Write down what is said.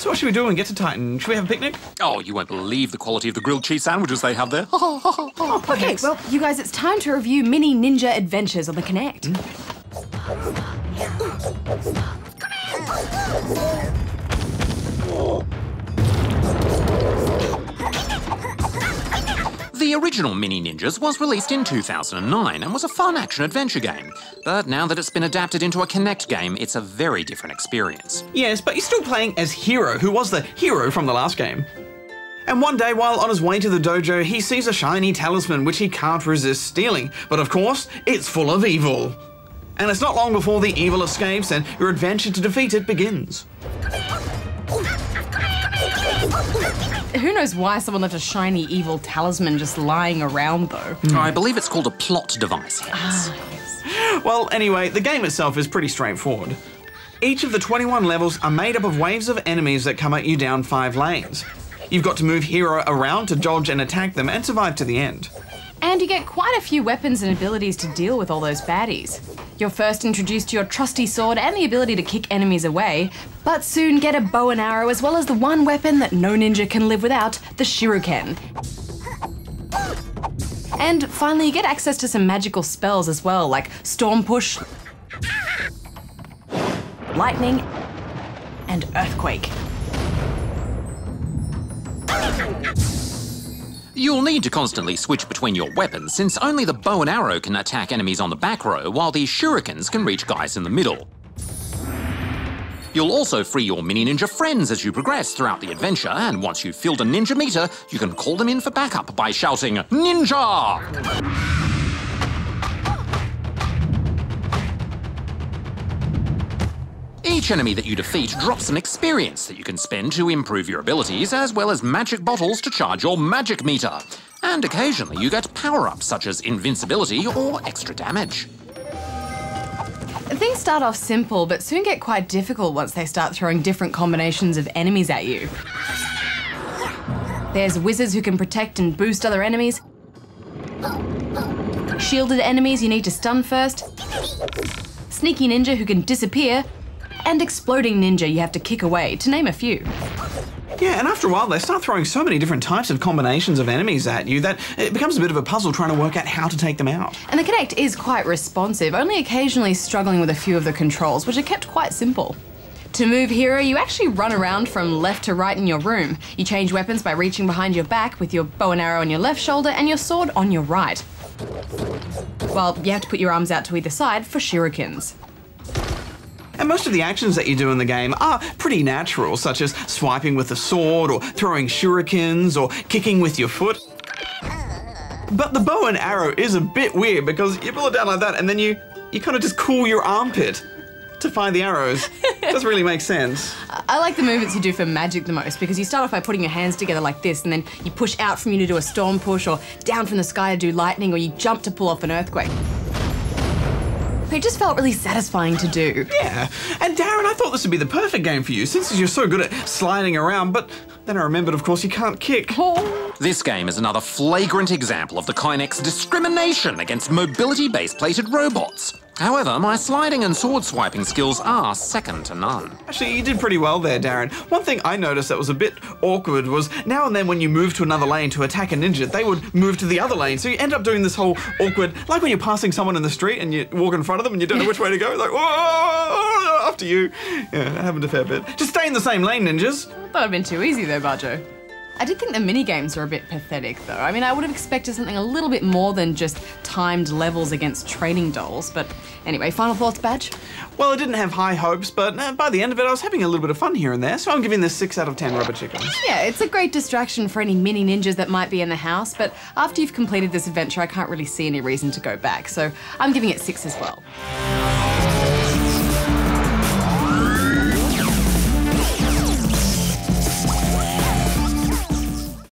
So what should we do when we get to Titan? Should we have a picnic? Oh, you won't believe the quality of the grilled cheese sandwiches they have there. Okay, well, you guys, it's time to review Mini Ninja Adventures on the Kinect. The original Mini Ninjas was released in 2009 and was a fun action-adventure game. But now that it's been adapted into a Kinect game, it's a very different experience. Yes, but you're still playing as Hero, who was the hero from the last game. And one day, while on his way to the dojo, he sees a shiny talisman which he can't resist stealing. But of course, it's full of evil. And it's not long before the evil escapes and your adventure to defeat it begins. Who knows why someone left a shiny evil talisman just lying around, though? I believe it's called a plot device, hence. Yes. Well, anyway, the game itself is pretty straightforward. Each of the 21 levels are made up of waves of enemies that come at you down 5 lanes. You've got to move Hero around to dodge and attack them and survive to the end. And you get quite a few weapons and abilities to deal with all those baddies. You're first introduced to your trusty sword and the ability to kick enemies away, but soon get a bow and arrow as well as the one weapon that no ninja can live without, the shuriken. And finally you get access to some magical spells as well, like Storm Push, Lightning, and Earthquake. You'll need to constantly switch between your weapons, since only the bow and arrow can attack enemies on the back row, while the shurikens can reach guys in the middle. You'll also free your mini ninja friends as you progress throughout the adventure, and once you've filled a ninja meter, you can call them in for backup by shouting, "Ninja!" Each enemy that you defeat drops some experience that you can spend to improve your abilities, as well as magic bottles to charge your magic meter. And occasionally you get power-ups such as invincibility or extra damage. Things start off simple, but soon get quite difficult once they start throwing different combinations of enemies at you. There's wizards who can protect and boost other enemies, shielded enemies you need to stun first, sneaky ninja who can disappear, and exploding ninja you have to kick away, to name a few. Yeah, and after a while they start throwing so many different types of combinations of enemies at you that it becomes a bit of a puzzle trying to work out how to take them out. And the Kinect is quite responsive, only occasionally struggling with a few of the controls, which are kept quite simple. To move Hero, you actually run around from left to right in your room. You change weapons by reaching behind your back with your bow and arrow on your left shoulder and your sword on your right. Well, you have to put your arms out to either side for shurikens. And most of the actions that you do in the game are pretty natural, such as swiping with a sword, or throwing shurikens, or kicking with your foot. But the bow and arrow is a bit weird because you pull it down like that and then you kind of just cool your armpit to fire the arrows. Doesn't really make sense. I like the movements you do for magic the most because you start off by putting your hands together like this and then you push out from you to do a storm push, or down from the sky to do lightning, or you jump to pull off an earthquake. It just felt really satisfying to do. Yeah, and Darren, I thought this would be the perfect game for you since you're so good at sliding around, but then I remembered, of course, you can't kick. Oh. This game is another flagrant example of the Kinect's discrimination against mobility-based plated robots. However, my sliding and sword swiping skills are second to none. Actually, you did pretty well there, Darren. One thing I noticed that was a bit awkward was now and then when you move to another lane to attack a ninja, they would move to the other lane. So you end up doing this whole awkward, like when you're passing someone in the street and you walk in front of them and you don't know which way to go. It's like, whoa, after you. Yeah, that happened a fair bit. Just stay in the same lane, ninjas. That would have been too easy though, Bajo. I did think the mini-games were a bit pathetic though. I mean, I would have expected something a little bit more than just timed levels against training dolls, but anyway, final thoughts, Badge? Well, I didn't have high hopes, but by the end of it, I was having a little bit of fun here and there, so I'm giving this 6 out of 10 rubber chickens. Yeah, it's a great distraction for any mini ninjas that might be in the house, but after you've completed this adventure, I can't really see any reason to go back, so I'm giving it 6 as well.